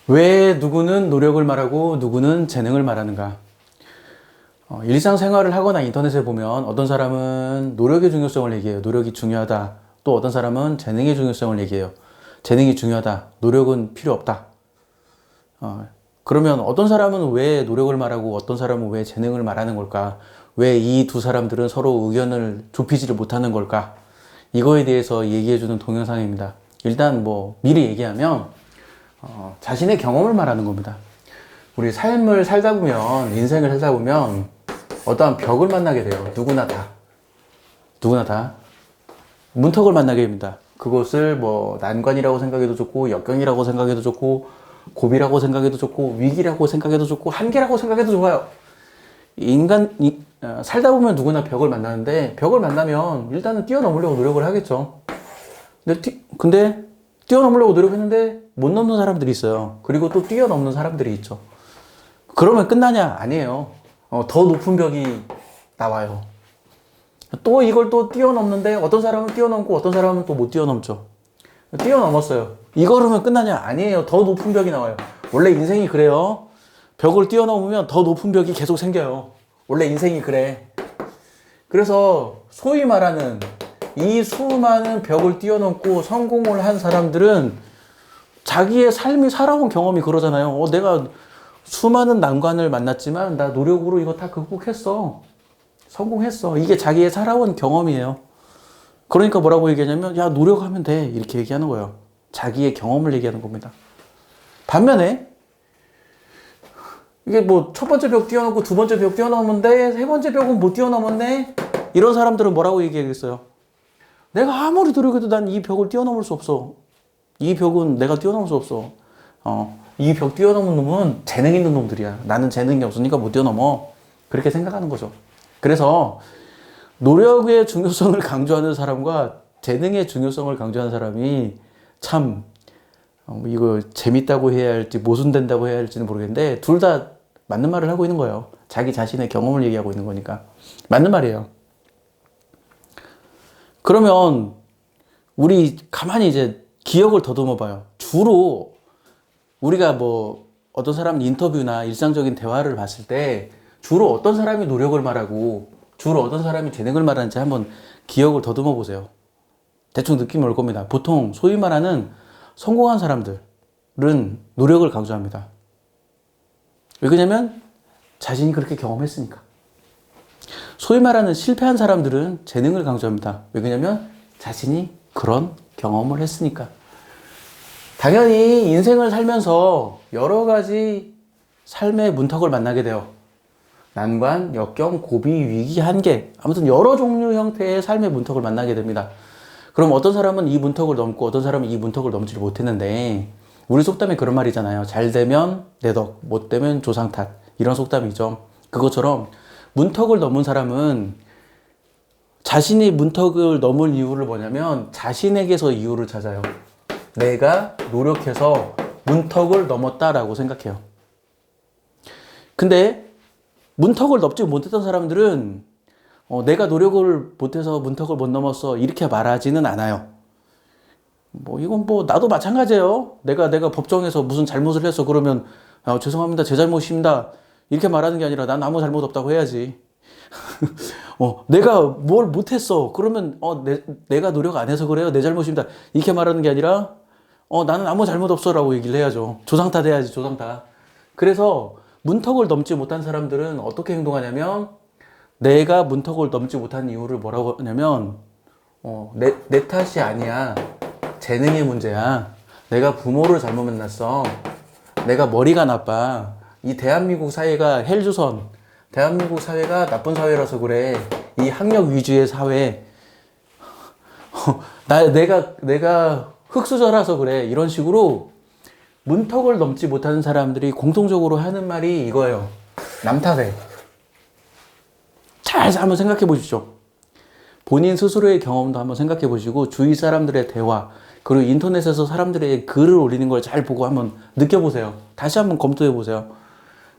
왜 누구는 노력을 말하고 누구는 재능을 말하는가? 일상생활을 하거나 인터넷에 보면 어떤 사람은 노력의 중요성을 얘기해요. 노력이 중요하다. 또 어떤 사람은 재능의 중요성을 얘기해요. 재능이 중요하다. 노력은 필요 없다. 그러면 어떤 사람은 왜 노력을 말하고 어떤 사람은 왜 재능을 말하는 걸까? 왜 이 두 사람들은 서로 의견을 좁히지를 못하는 걸까? 이거에 대해서 얘기해주는 동영상입니다. 일단 미리 얘기하면 자신의 경험을 말하는 겁니다. 우리 삶을 살다 보면, 인생을 살다 보면 어떠한 벽을 만나게 돼요. 누구나 다. 문턱을 만나게 됩니다. 그것을 난관이라고 생각해도 좋고, 역경이라고 생각해도 좋고, 고비라고 생각해도 좋고, 위기라고 생각해도 좋고, 한계라고 생각해도 좋아요. 살다 보면 누구나 벽을 만나는데, 벽을 만나면 일단은 뛰어넘으려고 노력을 하겠죠. 근데 뛰어넘으려고 노력했는데 못 넘는 사람들이 있어요. 그리고 또 뛰어넘는 사람들이 있죠. 그러면 끝나냐? 아니에요. 더 높은 벽이 나와요. 또 이걸 또 뛰어넘는데 어떤 사람은 뛰어넘고 어떤 사람은 또 못 뛰어넘죠. 뛰어넘었어요. 이거로면 끝나냐? 아니에요. 더 높은 벽이 나와요. 원래 인생이 그래요. 벽을 뛰어넘으면 더 높은 벽이 계속 생겨요. 원래 인생이 그래. 그래서 소위 말하는 이 수많은 벽을 뛰어넘고 성공을 한 사람들은 자기의 삶이 살아온 경험이 그러잖아요. 내가 수많은 난관을 만났지만 나 노력으로 이거 다 극복했어. 성공했어. 이게 자기의 살아온 경험이에요. 그러니까 뭐라고 얘기하냐면 야, 노력하면 돼. 이렇게 얘기하는 거예요. 자기의 경험을 얘기하는 겁니다. 반면에 이게 첫 번째 벽 뛰어넘고 두 번째 벽 뛰어넘는데 세 번째 벽은 못 뛰어넘었네. 이런 사람들은 뭐라고 얘기하겠어요? 내가 아무리 노력해도 난 이 벽을 뛰어넘을 수 없어. 이 벽은 내가 뛰어넘을 수 없어. 이 벽 뛰어넘은 놈은 재능 있는 놈들이야. 나는 재능이 없으니까 못 뛰어넘어. 그렇게 생각하는 거죠. 그래서 노력의 중요성을 강조하는 사람과 재능의 중요성을 강조하는 사람이 참 이거 재밌다고 해야 할지 모순된다고 해야 할지는 모르겠는데 둘 다 맞는 말을 하고 있는 거예요. 자기 자신의 경험을 얘기하고 있는 거니까. 맞는 말이에요. 그러면 우리 가만히 이제 기억을 더듬어 봐요. 주로 우리가 어떤 사람 인터뷰나 일상적인 대화를 봤을 때 주로 어떤 사람이 노력을 말하고 주로 어떤 사람이 재능을 말하는지 한번 기억을 더듬어 보세요. 대충 느낌이 올 겁니다. 보통 소위 말하는 성공한 사람들은 노력을 강조합니다. 왜 그러냐면 자신이 그렇게 경험했으니까. 소위 말하는 실패한 사람들은 재능을 강조합니다. 왜 그러냐면 자신이 그런 경험을 했으니까. 당연히 인생을 살면서 여러 가지 삶의 문턱을 만나게 돼요. 난관, 역경, 고비, 위기, 한계, 아무튼 여러 종류 형태의 삶의 문턱을 만나게 됩니다. 그럼 어떤 사람은 이 문턱을 넘고 어떤 사람은 이 문턱을 넘지를 못했는데 우리 속담에 그런 말이잖아요. 잘 되면 내 덕, 못 되면 조상 탓. 이런 속담이죠. 그것처럼 문턱을 넘은 사람은 자신이 문턱을 넘을 이유를 뭐냐면 자신에게서 이유를 찾아요. 내가 노력해서 문턱을 넘었다라고 생각해요. 근데 문턱을 넘지 못했던 사람들은 내가 노력을 못해서 문턱을 못 넘었어 이렇게 말하지는 않아요. 이건 나도 마찬가지예요. 내가 법정에서 무슨 잘못을 했어 그러면 죄송합니다. 제 잘못입니다. 이렇게 말하는 게 아니라 난 아무 잘못 없다고 해야지. 내가 뭘 못했어. 그러면 내가 노력 안 해서 그래요. 내 잘못입니다. 이렇게 말하는 게 아니라 나는 아무 잘못 없어라고 얘기를 해야죠. 조상탓 해야지. 조상탓. 그래서 문턱을 넘지 못한 사람들은 어떻게 행동하냐면 내가 문턱을 넘지 못한 이유를 뭐라고 하냐면 내 탓이 아니야. 재능의 문제야. 내가 부모를 잘못 만났어. 내가 머리가 나빠. 이 대한민국 사회가 헬조선. 대한민국 사회가 나쁜 사회라서 그래. 이 학력 위주의 사회. 내가 흙수저라서 그래. 이런 식으로 문턱을 넘지 못하는 사람들이 공통적으로 하는 말이 이거예요. 남 탓해. 잘 한번 생각해 보십시오. 본인 스스로의 경험도 한번 생각해 보시고 주위 사람들의 대화 그리고 인터넷에서 사람들의 글을 올리는 걸 잘 보고 한번 느껴보세요. 다시 한번 검토해 보세요.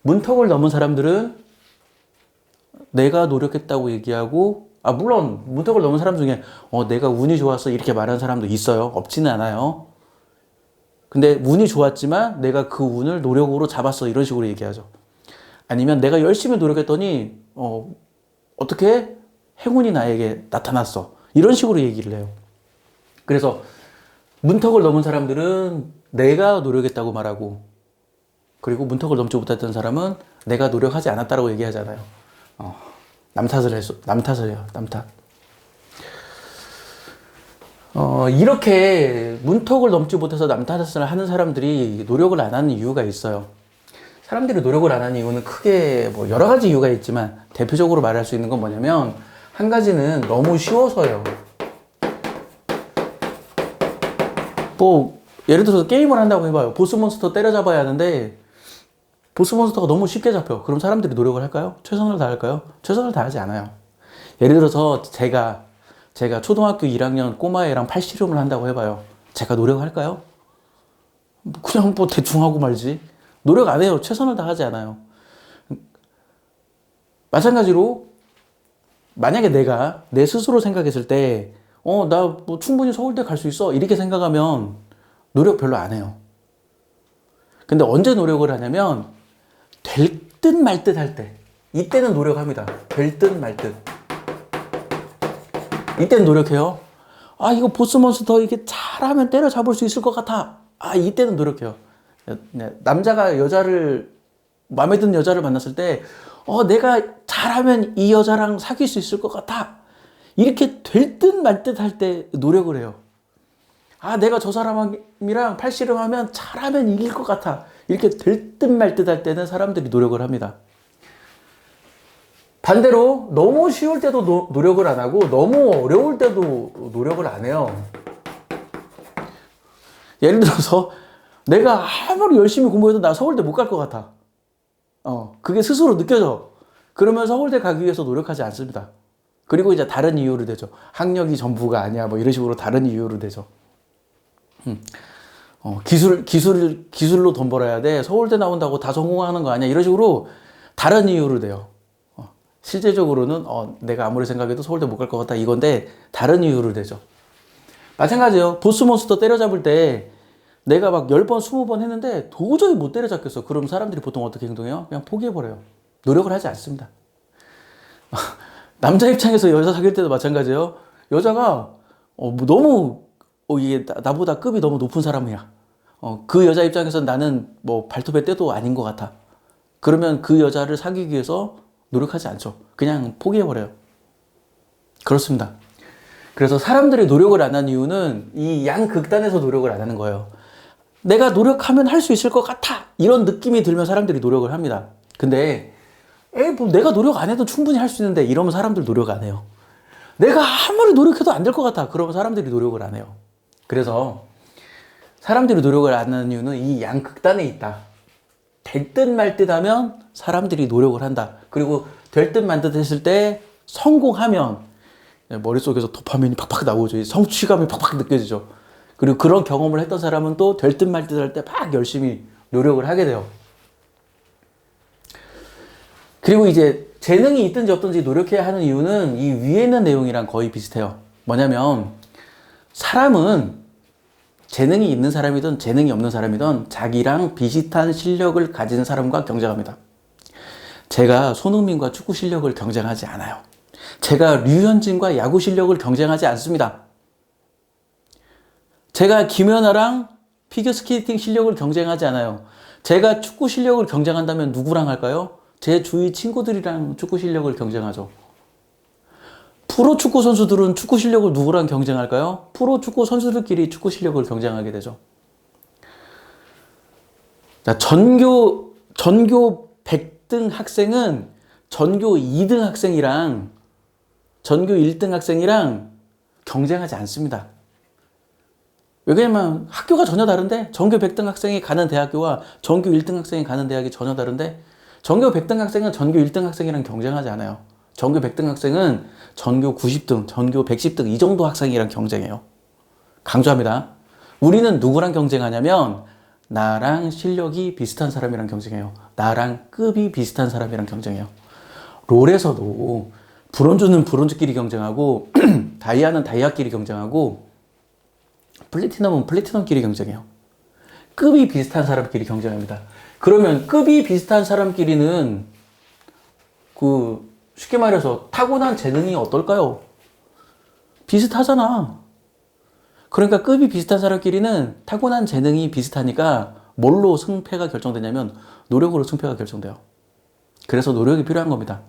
문턱을 넘은 사람들은 내가 노력했다고 얘기하고 물론 문턱을 넘은 사람 중에 내가 운이 좋았어 이렇게 말하는 사람도 있어요. 없지는 않아요. 근데 운이 좋았지만 내가 그 운을 노력으로 잡았어. 이런 식으로 얘기하죠. 아니면 내가 열심히 노력했더니 어떻게 행운이 나에게 나타났어. 이런 식으로 얘기를 해요. 그래서 문턱을 넘은 사람들은 내가 노력했다고 말하고, 그리고 문턱을 넘지 못했던 사람은 내가 노력하지 않았다고 얘기하잖아요. 남 탓을 해요. 남 탓. 이렇게 문턱을 넘지 못해서 남 탓을 하는 사람들이 노력을 안 하는 이유가 있어요. 사람들이 노력을 안 하는 이유는 크게 뭐 여러 가지 이유가 있지만 대표적으로 말할 수 있는 건 뭐냐면, 한 가지는 너무 쉬워서요. 뭐 예를 들어서 게임을 한다고 해봐요. 보스몬스터 때려잡아야 하는데 보스몬스터가 너무 쉽게 잡혀. 그럼 사람들이 노력을 할까요? 최선을 다할까요? 최선을 다하지 않아요. 예를 들어서 제가 초등학교 1학년 꼬마애랑 팔씨름을 한다고 해봐요. 제가 노력할까요? 그냥 뭐 대충 하고 말지. 노력 안 해요. 최선을 다하지 않아요. 마찬가지로 만약에 내가 내 스스로 생각했을 때 나 뭐 충분히 서울대 갈 수 있어. 이렇게 생각하면 노력 별로 안 해요. 근데 언제 노력을 하냐면 될 듯 말 듯 할 때. 이때는 노력합니다. 될 듯 말 듯. 이때는 노력해요. 이거 보스몬스터 이게 잘하면 때려잡을 수 있을 것 같아. 이때는 노력해요. 남자가 마음에 드는 여자를 만났을 때, 내가 잘하면 이 여자랑 사귈 수 있을 것 같아. 이렇게 될 듯 말 듯 할 때 노력을 해요. 내가 저 사람이랑 팔씨름하면 잘하면 이길 것 같아. 이렇게 될 듯 말 듯 할 때는 사람들이 노력을 합니다. 반대로 너무 쉬울 때도 노력을 안 하고 너무 어려울 때도 노력을 안 해요. 예를 들어서 내가 아무리 열심히 공부해도 나 서울대 못 갈 것 같아. 그게 스스로 느껴져. 그러면 서울대 가기 위해서 노력하지 않습니다. 그리고 이제 다른 이유를 대죠. 학력이 전부가 아니야. 뭐 이런 식으로 다른 이유를 대죠. 기술로 돈 벌어야 돼. 서울대 나온다고 다 성공하는 거 아니야. 이런 식으로 다른 이유를 대요. 실제적으로는 내가 아무리 생각해도 서울대 못 갈 것 같다 이건데 다른 이유를 대죠. 마찬가지예요. 보스몬스터 때려잡을 때 내가 막 10번, 20번 했는데 도저히 못 때려잡겠어. 그럼 사람들이 보통 어떻게 행동해요? 그냥 포기해버려요. 노력을 하지 않습니다. 남자 입장에서 여자 사귈 때도 마찬가지예요. 여자가 너무 이게 나보다 급이 너무 높은 사람이야. 그 여자 입장에서 나는 뭐 발톱의 때도 아닌 것 같아. 그러면 그 여자를 사귀기 위해서 노력하지 않죠. 그냥 포기해버려요. 그렇습니다. 그래서 사람들이 노력을 안 하는 이유는 이 양극단에서 노력을 안 하는 거예요. 내가 노력하면 할 수 있을 것 같아. 이런 느낌이 들면 사람들이 노력을 합니다. 근데 뭐 내가 노력 안 해도 충분히 할 수 있는데 이러면 사람들 노력 안 해요. 내가 아무리 노력해도 안 될 것 같아. 그러면 사람들이 노력을 안 해요. 그래서 사람들이 노력을 안 하는 이유는 이 양극단에 있다. 될 듯 말 듯 하면 사람들이 노력을 한다. 그리고 될 듯 말 듯 했을 때 성공하면 머릿속에서 도파민이 팍팍 나오죠. 성취감이 팍팍 느껴지죠. 그리고 그런 경험을 했던 사람은 또 될 듯 말 듯 할 때 막 열심히 노력을 하게 돼요. 그리고 이제 재능이 있든지 없든지 노력해야 하는 이유는 이 위에 있는 내용이랑 거의 비슷해요. 뭐냐면 사람은 재능이 있는 사람이든 재능이 없는 사람이든 자기랑 비슷한 실력을 가진 사람과 경쟁합니다. 제가 손흥민과 축구 실력을 경쟁하지 않아요. 제가 류현진과 야구 실력을 경쟁하지 않습니다. 제가 김연아랑 피겨스케이팅 실력을 경쟁하지 않아요. 제가 축구 실력을 경쟁한다면 누구랑 할까요? 제 주위 친구들이랑 축구 실력을 경쟁하죠. 프로 축구 선수들은 축구 실력을 누구랑 경쟁할까요? 프로 축구 선수들끼리 축구 실력을 경쟁하게 되죠. 자, 전교 100등 학생은 전교 2등 학생이랑 전교 1등 학생이랑 경쟁하지 않습니다. 왜냐면 학교가 전혀 다른데 전교 100등 학생이 가는 대학교와 전교 1등 학생이 가는 대학이 전혀 다른데 전교 100등 학생은 전교 1등 학생이랑 경쟁하지 않아요. 전교 100등 학생은 전교 90등, 전교 110등 이 정도 학생이랑 경쟁해요. 강조합니다. 우리는 누구랑 경쟁하냐면 나랑 실력이 비슷한 사람이랑 경쟁해요. 나랑 급이 비슷한 사람이랑 경쟁해요. 롤에서도 브론즈는 브론즈끼리 경쟁하고 다이아는 다이아끼리 경쟁하고 플래티넘은 플래티넘끼리 경쟁해요. 급이 비슷한 사람끼리 경쟁합니다. 그러면 급이 비슷한 사람끼리는 쉽게 말해서 타고난 재능이 어떨까요? 비슷하잖아. 그러니까 급이 비슷한 사람끼리는 타고난 재능이 비슷하니까 뭘로 승패가 결정되냐면 노력으로 승패가 결정돼요. 그래서 노력이 필요한 겁니다.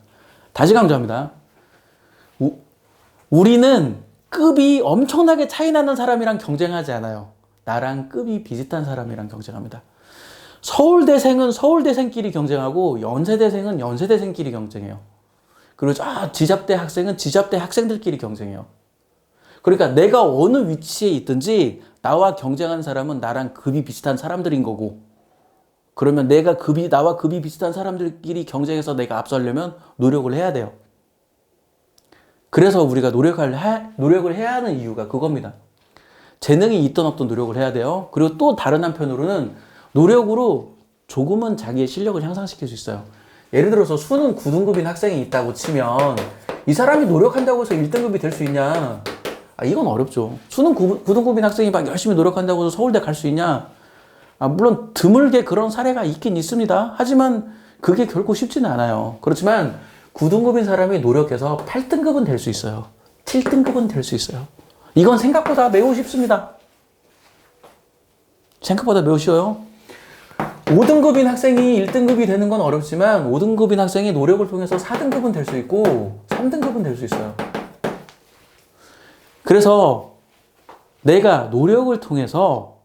다시 강조합니다. 우리는 급이 엄청나게 차이 나는 사람이랑 경쟁하지 않아요. 나랑 급이 비슷한 사람이랑 경쟁합니다. 서울대생은 서울대생끼리 경쟁하고 연세대생은 연세대생끼리 경쟁해요. 그리고 지잡대 학생은 지잡대 학생들끼리 경쟁해요. 그러니까 내가 어느 위치에 있든지 나와 경쟁하는 사람은 나랑 급이 비슷한 사람들인 거고, 그러면 나와 급이 비슷한 사람들끼리 경쟁해서 내가 앞서려면 노력을 해야 돼요. 그래서 우리가 노력을 해야 하는 이유가 그겁니다. 재능이 있든 없든 노력을 해야 돼요. 그리고 또 다른 한편으로는 노력으로 조금은 자기의 실력을 향상시킬 수 있어요. 예를 들어서 수능 9등급인 학생이 있다고 치면 이 사람이 노력한다고 해서 1등급이 될 수 있냐? 이건 어렵죠. 수능 9등급인 학생이 막 열심히 노력한다고 해서 서울대 갈 수 있냐? 물론 드물게 그런 사례가 있긴 있습니다. 하지만 그게 결코 쉽지는 않아요. 그렇지만 9등급인 사람이 노력해서 8등급은 될 수 있어요. 7등급은 될 수 있어요. 이건 생각보다 매우 쉽습니다. 생각보다 매우 쉬워요. 5등급인 학생이 1등급이 되는 건 어렵지만 5등급인 학생이 노력을 통해서 4등급은 될 수 있고 3등급은 될 수 있어요. 그래서 내가 노력을 통해서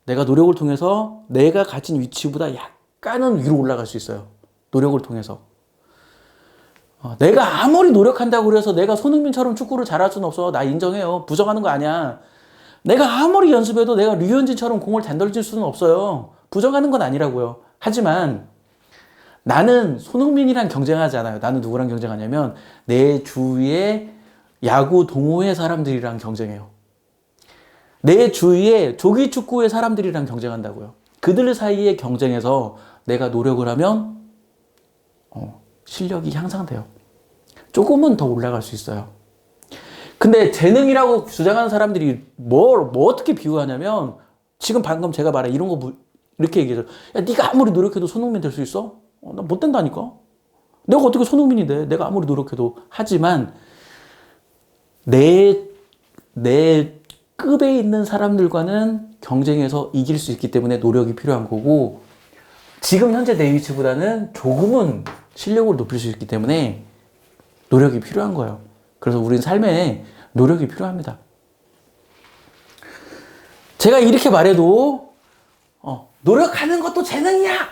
내가 가진 위치보다 약간은 위로 올라갈 수 있어요. 노력을 통해서. 내가 아무리 노력한다고 해서 내가 손흥민처럼 축구를 잘할 수는 없어. 나 인정해요. 부정하는 거 아니야. 내가 아무리 연습해도 내가 류현진처럼 공을 잘 던질 수는 없어요. 부정하는 건 아니라고요. 하지만 나는 손흥민이랑 경쟁하지 않아요. 나는 누구랑 경쟁하냐면 내 주위에 야구 동호회 사람들이랑 경쟁해요. 내 주위에 조기축구의 사람들이랑 경쟁한다고요. 그들 사이에 경쟁해서 내가 노력을 하면 실력이 향상돼요. 조금은 더 올라갈 수 있어요. 근데 재능이라고 주장하는 사람들이 뭐 어떻게 비유하냐면 지금 방금 제가 말한 이런 거 이렇게 얘기해요. 야, 네가 아무리 노력해도 손흥민 될 수 있어? 나 못 된다니까. 내가 어떻게 손흥민이 돼? 내가 아무리 노력해도. 하지만 내 급에 있는 사람들과는 경쟁해서 이길 수 있기 때문에 노력이 필요한 거고, 지금 현재 내 위치보다는 조금은 실력을 높일 수 있기 때문에 노력이 필요한 거예요. 그래서 우린 삶에 노력이 필요합니다. 제가 이렇게 말해도 노력하는 것도 재능이야.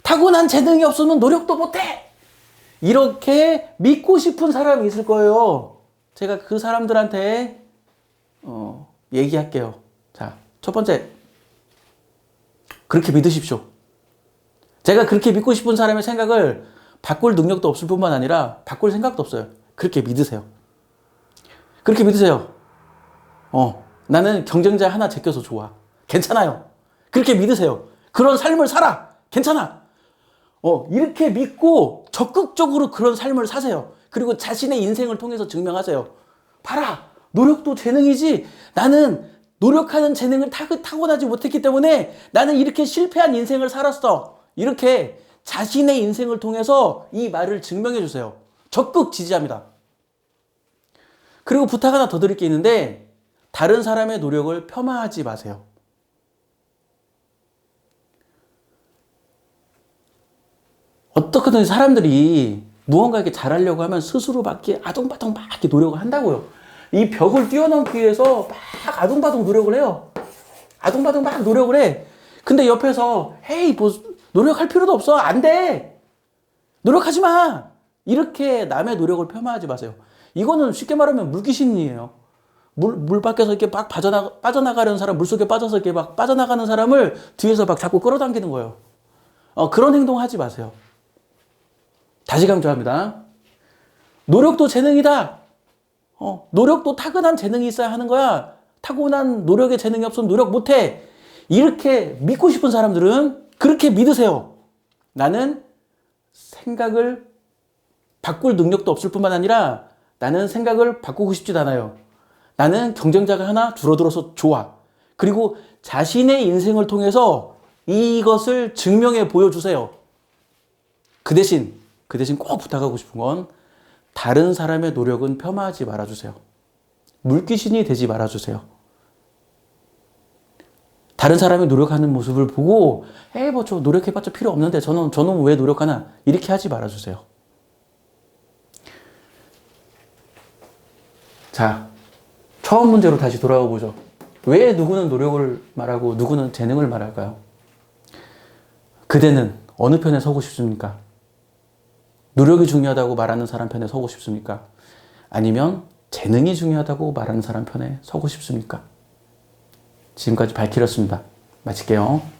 타고난 재능이 없으면 노력도 못해. 이렇게 믿고 싶은 사람이 있을 거예요. 제가 그 사람들한테 얘기할게요. 자, 첫 번째, 그렇게 믿으십시오. 제가 그렇게 믿고 싶은 사람의 생각을 바꿀 능력도 없을 뿐만 아니라 바꿀 생각도 없어요. 그렇게 믿으세요. 그렇게 믿으세요. 나는 경쟁자 하나 제껴서 좋아. 괜찮아요. 그렇게 믿으세요. 그런 삶을 살아. 괜찮아. 이렇게 믿고 적극적으로 그런 삶을 사세요. 그리고 자신의 인생을 통해서 증명하세요. 봐라. 노력도 재능이지. 나는 노력하는 재능을 타고나지 못했기 때문에 나는 이렇게 실패한 인생을 살았어. 이렇게 자신의 인생을 통해서 이 말을 증명해 주세요. 적극 지지합니다. 그리고 부탁 하나 더 드릴 게 있는데, 다른 사람의 노력을 폄하하지 마세요. 어떻게든 사람들이 무언가 이렇게 잘하려고 하면 스스로 막 이렇게 아둥바둥 막 이렇게 노력을 한다고요. 이 벽을 뛰어넘기 위해서 막 아둥바둥 노력을 해요. 아둥바둥 막 노력을 해. 근데 옆에서 헤이 뭐 노력할 필요도 없어. 안 돼. 노력하지 마. 이렇게 남의 노력을 폄하하지 마세요. 이거는 쉽게 말하면 물귀신이에요. 물 밖에서 이렇게 막 빠져나가려는 사람, 물속에 빠져서 이렇게 막 빠져나가는 사람을 뒤에서 막 자꾸 끌어당기는 거예요. 그런 행동 하지 마세요. 다시 강조합니다. 노력도 재능이다. 노력도 타고난 재능이 있어야 하는 거야. 타고난 노력에 재능이 없으면 노력 못해. 이렇게 믿고 싶은 사람들은 그렇게 믿으세요. 나는 생각을 바꿀 능력도 없을 뿐만 아니라 나는 생각을 바꾸고 싶지도 않아요. 나는 경쟁자가 하나 줄어들어서 좋아. 그리고 자신의 인생을 통해서 이것을 증명해 보여주세요. 그 대신 꼭 부탁하고 싶은 건 다른 사람의 노력은 폄하하지 말아주세요. 물귀신이 되지 말아주세요. 다른 사람이 노력하는 모습을 보고 뭐 저 노력해봤자 필요 없는데 저는 왜 노력하나 이렇게 하지 말아주세요. 자, 처음 문제로 다시 돌아가 보죠. 왜 누구는 노력을 말하고 누구는 재능을 말할까요? 그대는 어느 편에 서고 싶습니까? 노력이 중요하다고 말하는 사람 편에 서고 싶습니까? 아니면 재능이 중요하다고 말하는 사람 편에 서고 싶습니까? 지금까지 발키렸습니다. 마칠게요.